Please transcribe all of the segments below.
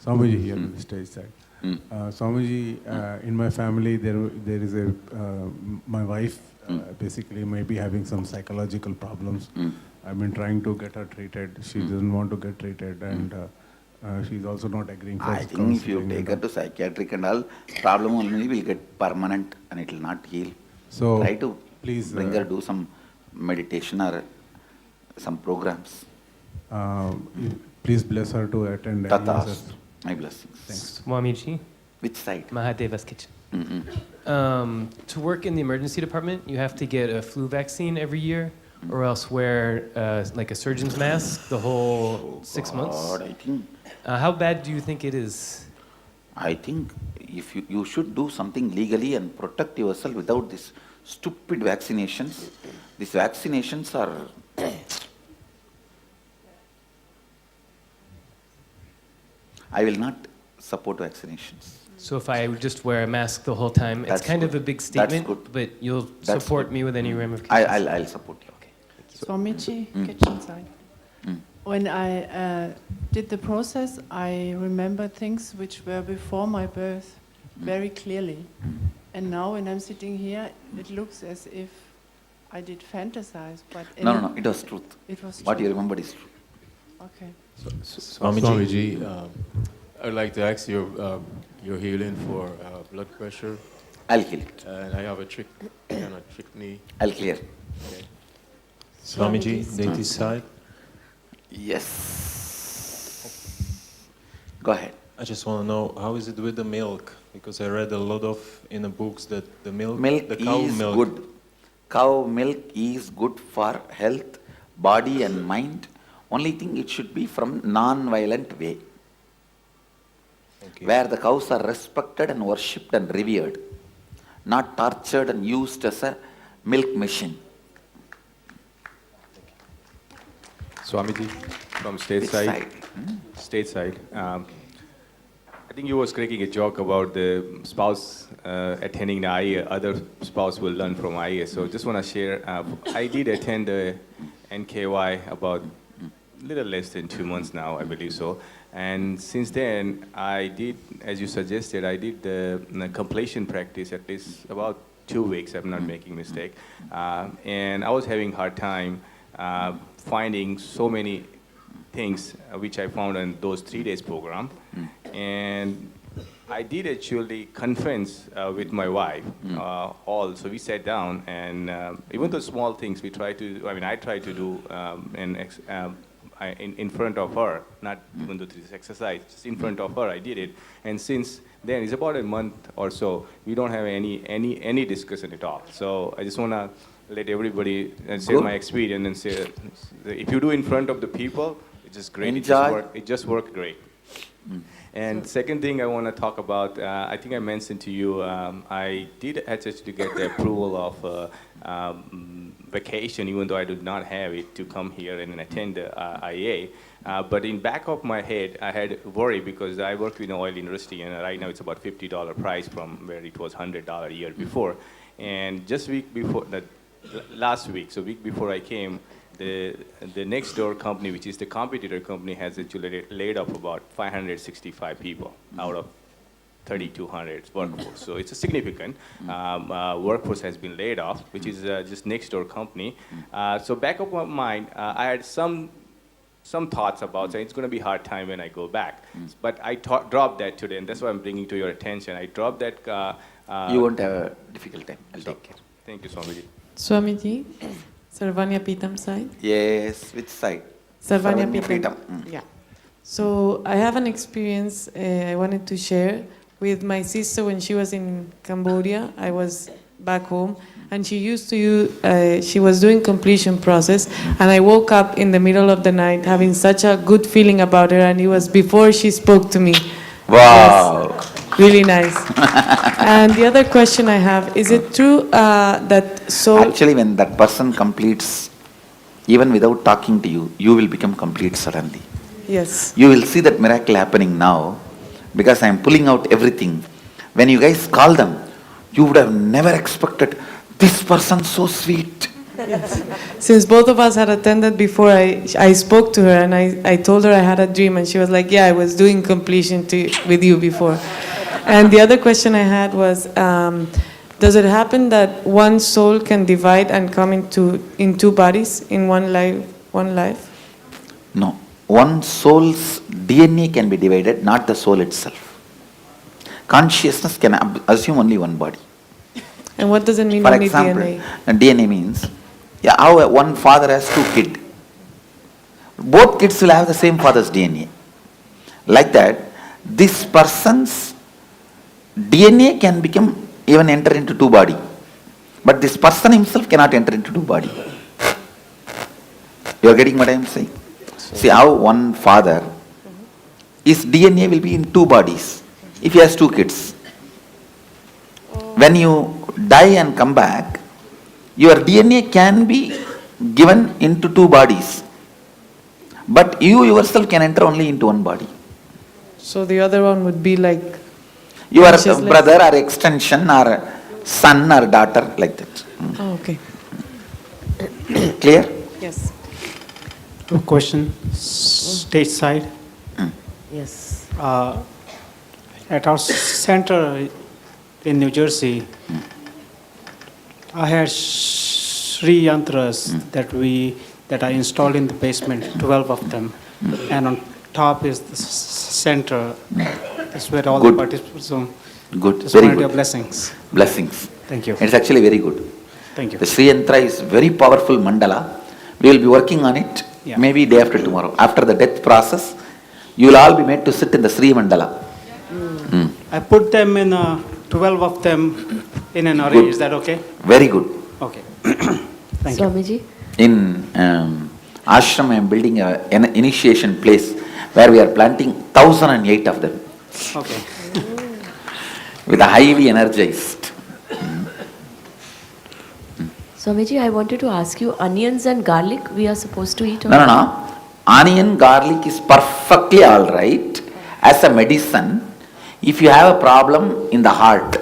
Swamiji here on the stage side. Mm. Swamiji, in my family, there is my wife basically may be having some psychological problems. I've been trying to get her treated. She doesn't want to get treated, and she's also not agreeing for I think if you counseling take and her to psychiatric and all, problem only will get permanent and it will not heal. So Try to please bring her, do some meditation or some programs. please bless her to attend. Tathas, my blessings. Thanks. Swamiji, Which side? Mahadeva's kitchen. Mm-mm. To work in the emergency department, you have to get a flu vaccine every year, or else wear like a surgeon's mask the whole 6 months. God, How bad do you think it is? I think if you should do something legally and protect yourself without this stupid vaccinations. These vaccinations are I will not support vaccinations. So if I would just wear a mask the whole time, That's it's kind of good. a big That's statement, good. but you'll That's support good. me with any ramifications. I'll support you. Okay. Swamiji, kitchen side. Mm. When I did the process, I remember things which were before my birth very clearly. And now when I'm sitting here, it looks as if I did fantasize, but No, it was truth. it was What you true. remembered is true. Okay. Swamiji, I'd like to ask you, you're healing for blood pressure, I'll heal it. and I have a trick knee. I'll clear. Okay. Swamiji, Dainty side. Yes. Go ahead. I just want to know, how is it with the milk? Because I read a lot of in the books that the milk, Milk the cow is milk, good. Cow milk is good for health, body and mind. Only thing it should be from non-violent way, Okay. where the cows are respected and worshipped and revered, not tortured and used as a milk machine. Swamiji, from Which stateside. side? Stateside. I think you was cracking a joke about the spouse attending the IA. Other spouse will learn from IA. So just want to share. I did attend the NKY about little less than 2 months now, I believe so. And since then, I did, as you suggested, I did the completion practice at least about 2 weeks. I'm not making mistake. And I was having hard time finding so many things which I found in those 3 days program. And I did actually conference with my wife, all. So we sat down and even the small things we try to, I try to do in front of her, not even though this exercise, just in front of her, I did it. And since then, it's about a month or so, we don't have any discussion at all. So I just want to let everybody share my experience and say, if you do in front of the people, it's just great. Enjoy. It just worked great. And second thing I want to talk about, I think I mentioned to you, I did actually get the approval of vacation, even though I did not have it, to come here and attend the IA. But in back of my head, I had worry because I work in the oil industry, and right now it's about $50 price from where it was $100 a year before. And just week before that, last week, so week before I came, the next door company, which is the competitor company, has actually laid off about 565 people out of 3,200 workforce. So it's a significant workforce has been laid off, which is just next door company. So back of my mind, I had some thoughts about saying it's going to be a hard time when I go back. But I dropped that today, and that's why I'm bringing to your attention. I dropped that. You won't have a difficult time. I'll take care. Thank you, Swamiji. Swamiji, Sarvanya Pitam side. Yes, which side? Sarvanya Sarvanya Pitam. Pitam. Yeah. So I have an experience I wanted to share with my sister when she was in Cambodia. I was back home, and she used to she was doing completion process, and I woke up in the middle of the night having such a good feeling about her, and it was before she spoke to me. Wow. Really nice. And the other question I have, is it true that soul... Actually, when that person completes, even without talking to you, you will become complete suddenly. Yes. You will see that miracle happening now, because I am pulling out everything. When you guys call them, you would have never expected this person so sweet. Since both of us had attended before, I spoke to her and I told her I had a dream, and she was like, yeah, I was doing completion with you before. And the other question I had was, does it happen that one soul can divide and come in two bodies in one life? No. One soul's DNA can be divided, not the soul itself. Consciousness can assume only one body. And what does it mean For only example, DNA? DNA means, how one father has two kids. Both kids will have the same father's DNA. Like that, this person's DNA can even enter into two body. But this person himself cannot enter into two body. You are getting what I am saying? See how one father, his DNA will be in two bodies if he has two kids. When you die and come back, your DNA can be given into two bodies. But you yourself can enter only into one body. So the other one would be like Your consciousness. brother or extension or son or daughter, like that. Oh, okay. Clear? Yes. A question, stateside. Yes. At our center in New Jersey, I had 3 yantras that I installed in the basement, 12 of them, and on top is the center. That's where all Good. the participants. So Good, just very wanted your good. blessings. Blessings. Thank you. It's actually very good. Thank you. The Sri Yantra is very powerful mandala. We will be working on it Yeah. maybe day after tomorrow. After the death process, you will all be made to sit in the Sri Mandala. I put them in 12 of them in an array. Good. Is that okay? Very good. Okay. Thank you. Swamiji? In ashram, I am building an initiation place where we are planting 1,008 of them Okay. with a highly energized. Swamiji, I wanted to ask you, onions and garlic we are supposed to eat? Or No. Onion, garlic is perfectly all right as a medicine. If you have a problem in the heart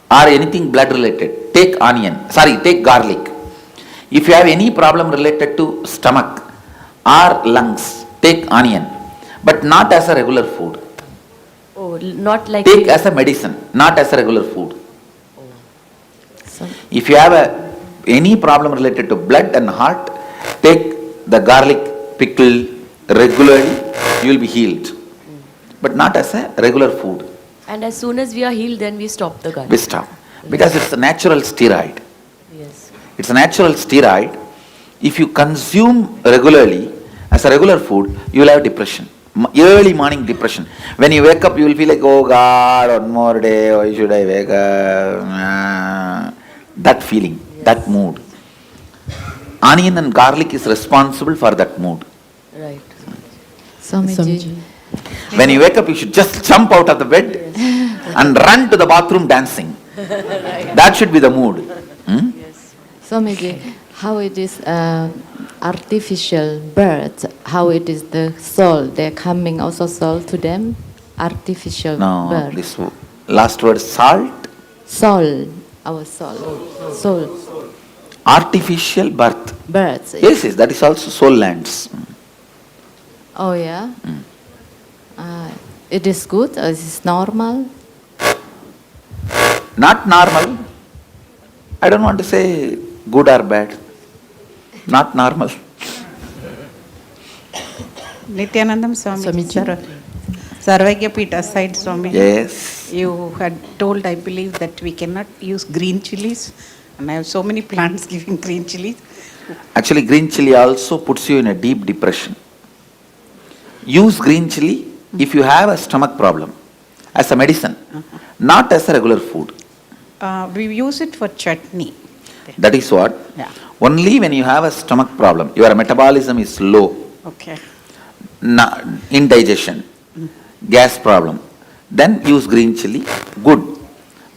or anything blood related, take garlic. If you have any problem related to stomach or lungs, take onion, but not as a regular food. Oh, not like... Take as a medicine, not as a regular food. So- If you have any problem related to blood and heart, take the garlic pickle regularly, you will be healed. But not as a regular food. And as soon as we are healed, then we stop the garlic. We stop. Because it's a natural steroid. Yes. It's a natural steroid. If you consume regularly as a regular food, you will have depression. Early morning depression. When you wake up, you will feel like, oh God, one more day, why should I wake up? That feeling, that mood. Onion and garlic is responsible for that mood. Right. Swamiji. When you wake up, you should just jump out of the bed and run to the bathroom dancing. That should be the mood. Swamiji, how it is artificial birds, how it is the soul, they're coming also soul to them? Artificial No, bird. this last word, salt, Soul, our soul. Soul. artificial birth. Birds. Yes, that is also soul lands. Oh yeah? It is good or is it normal? Not normal. I don't want to say good or bad. Not normal. Nityanandam Swami, Swamiji. Sarvagya Pita side Swami. Yes. You had told, I believe, that we cannot use green chilies, and I have so many plants giving green chilies. Actually, green chili also puts you in a deep depression. Use green chili if you have a stomach problem as a medicine, not as a regular food. We use it for chutney. That is what? Yeah. Only when you have a stomach problem, your metabolism is low, Okay. indigestion, gas problem, then use green chili, good,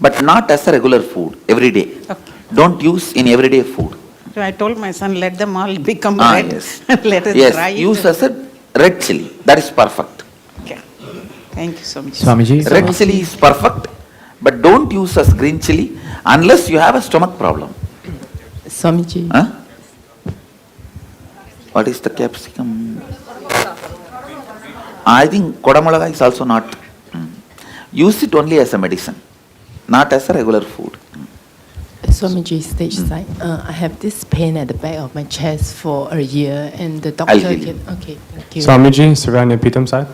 but not as a regular food, every day. Okay. Don't use in everyday food. So I told my son, let them all become Ah, red. yes. Let us Yes, try it. use as a red chili, that is perfect. Okay. Thank you so much. Swamiji? Red chili is perfect, but don't use as green chili unless you have a stomach problem. Swamiji. Huh? What is the capsicum? I think kodamulaga is also not. Use it only as a medicine, not as a regular food. Swamiji, stage side. I have this pain at the back of my chest for a year, and the doctor heal you. Okay, thank you. Swamiji, Saranya Pitam side.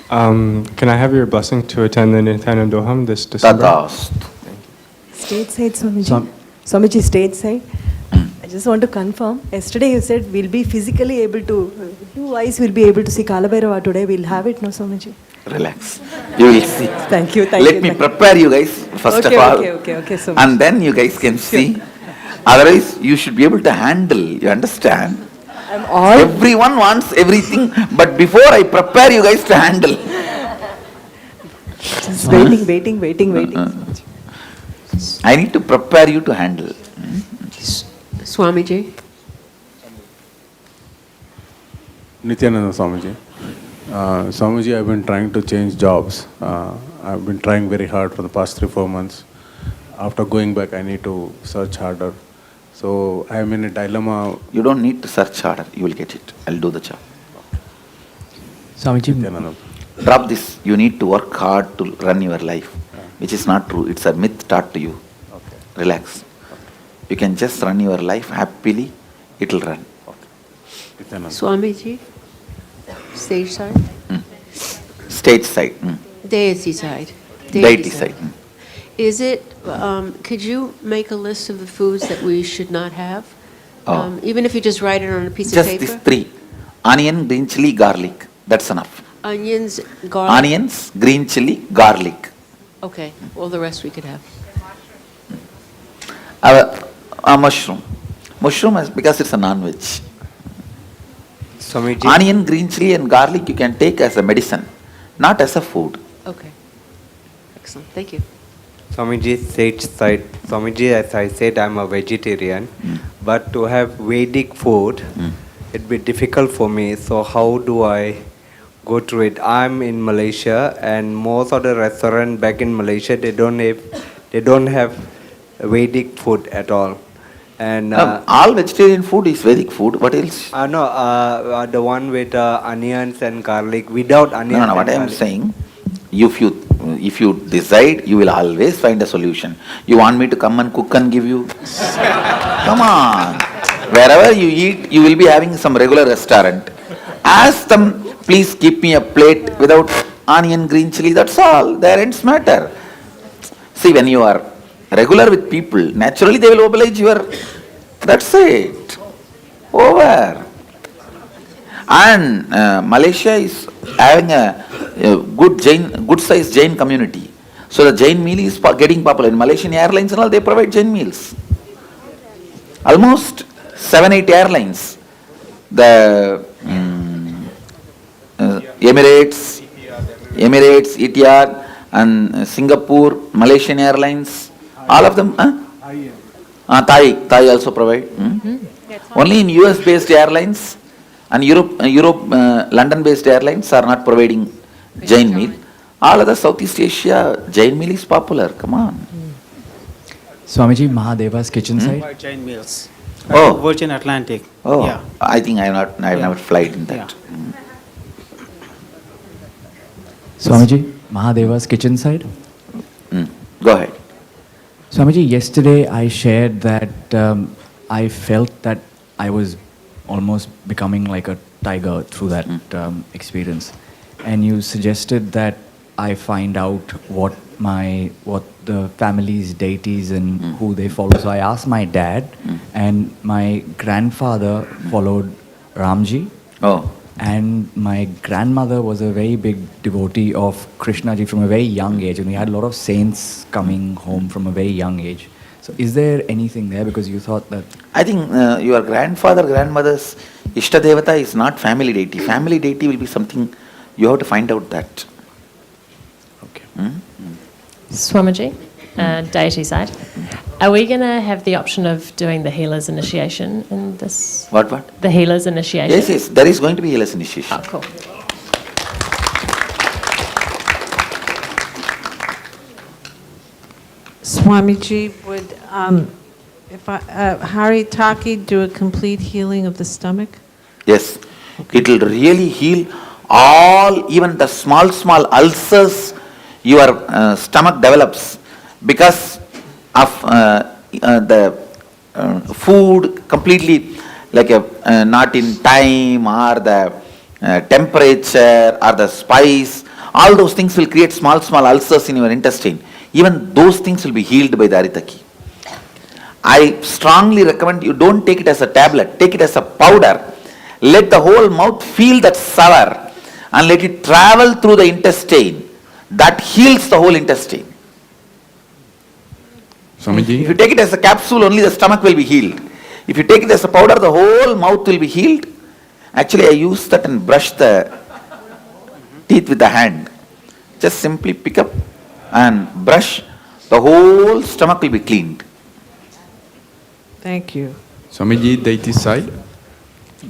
Can I have your blessing to attend the Nityananda Doham this December? Tatastu. Stateside, Swamiji. Swamiji, stateside. I just want to confirm. Yesterday you said we'll be physically able to, two eyes will be able to see Kalabhairava today. We'll have it, no, Swamiji? Relax. You will see. Thank you, thank Let you. me prepare you guys, first of all. Okay, Swamiji. And then you guys can see. Otherwise, you should be able to handle. You understand? I'm all... Everyone wants everything, but before I prepare you guys to handle. Just waiting. Swamiji. I need to prepare you to handle. Swamiji. Nityananda Swamiji. Swamiji, I've been trying to change jobs. I've been trying very hard for the past 3-4 months. After going back, I need to search harder. So I am in a dilemma. You don't need to search harder. You will get it. I'll do the job. Swamiji, Nityananda. Drop this. You need to work hard to run your life, which is not true. It's a myth taught to you. Okay. Relax. You can just run your life happily. It will run. Nityananda. Swamiji. Stage side. Stage side. Deity side. Deity side. Is it, could you make a list of the foods that we should not have? Even if you just write it on a piece of Just paper? these 3. Onion, green chili, garlic. That's enough. Onions, garlic? Onions, green chili, garlic. Okay, all the rest we could have. A mushroom. Mushroom is because it's a non-veg. Swamiji. Onion, green chili and garlic you can take as a medicine, not as a food. Okay. Excellent, thank you. Swamiji, stage side. Swamiji, as I said, I'm a vegetarian, but to have Vedic food, it'd be difficult for me. So how do I go through it? I'm in Malaysia, and most of the restaurants back in Malaysia, they don't have Vedic food at all. And all vegetarian food is Vedic food. What else? No, the one with onions and garlic, without onions. No, what I am saying, if you decide, you will always find a solution. You want me to come and cook and give you? Come on. Wherever you eat, you will be having some regular restaurant. Ask them, please keep me a plate without onion, green chili, that's all. Their ends matter. See, when you are regular with people, naturally they will oblige your, that's it. Over. And Malaysia is having a good sized Jain community. So the Jain meal is getting popular. In Malaysian Airlines and all, they provide Jain meals. Almost 7-8 airlines. The Emirates, Etihad, and Singapore, Malaysian Airlines, all of them. Thai also provide. Only in US based airlines and London based airlines are not providing Jain meal. All other Southeast Asia, Jain meal is popular. Come on. Swamiji, Mahadeva's kitchen side. Jain meals. Oh. Virgin Atlantic. Oh, Yeah. I think I have never flied in that. Swamiji, Mahadeva's kitchen side. Go ahead. Swamiji, yesterday I shared that I felt that I was almost becoming like a tiger through that experience. And you suggested that I find out what the family's deities and who they follow. So I asked my dad, and my grandfather followed Ramji. Oh. And my grandmother was a very big devotee of Krishna ji from a very young age, and we had a lot of saints coming home from a very young age. So is there anything there, because you thought that... I think your grandmother's Ishta Devata is not family deity. Family deity will be something you have to find out that. Okay. Swamiji, deity side. Are we going to have the option of doing the healer's initiation in this? What? The healer's initiation? Yes, there is going to be healer's initiation. Oh, cool. Swamiji, If Haritaki do a complete healing of the stomach? Yes, it will really heal all, even the small ulcers your stomach develops because of the food completely like not in time or the temperature or the spice. All those things will create small ulcers in your intestine. Even those things will be healed by the Haritaki. I strongly recommend you don't take it as a tablet, take it as a powder. Let the whole mouth feel that sour and let it travel through the intestine. That heals the whole intestine. Swamiji? If you take it as a capsule, only the stomach will be healed. If you take it as a powder, the whole mouth will be healed. Actually, I use that and brush the teeth with the hand. Just simply pick up and brush, the whole stomach will be cleaned. Thank you. Swamiji, deity side?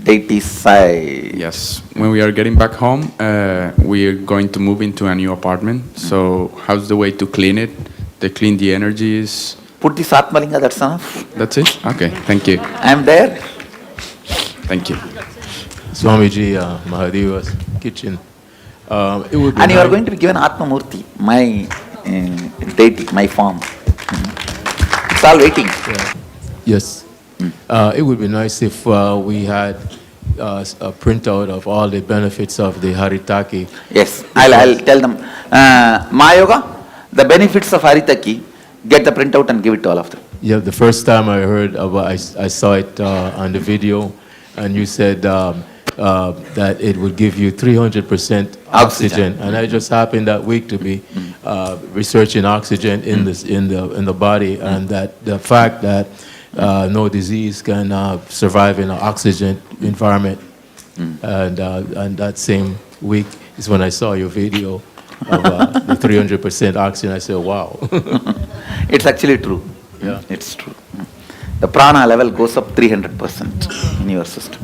Deity side. Yes. When we are getting back home, we are going to move into a new apartment. So how's the way to clean it? To clean the energies? Put this Atmalinga, that's enough. That's it? Okay, thank you. I'm there. Thank you. Swamiji, Mahadev's kitchen. It would be And you are nice- going to be given Atma Murti, my deity, my form. It's all waiting. Yes. It would be nice if we had a printout of all the benefits of the Haritaki. Yes, I'll tell them. Mahayoga, the benefits of Haritaki, get the printout and give it to all of them. Yeah, the first time I heard about, I saw it on the video, and you said that it would give you 300% oxygen, and I just happened that week to be researching oxygen in the body, and that the fact that no disease can survive in an oxygen environment, and that same week is when I saw your video of the 300% oxygen. I said, wow. It's actually true. Yeah. It's true. The prana level goes up 300% in your system.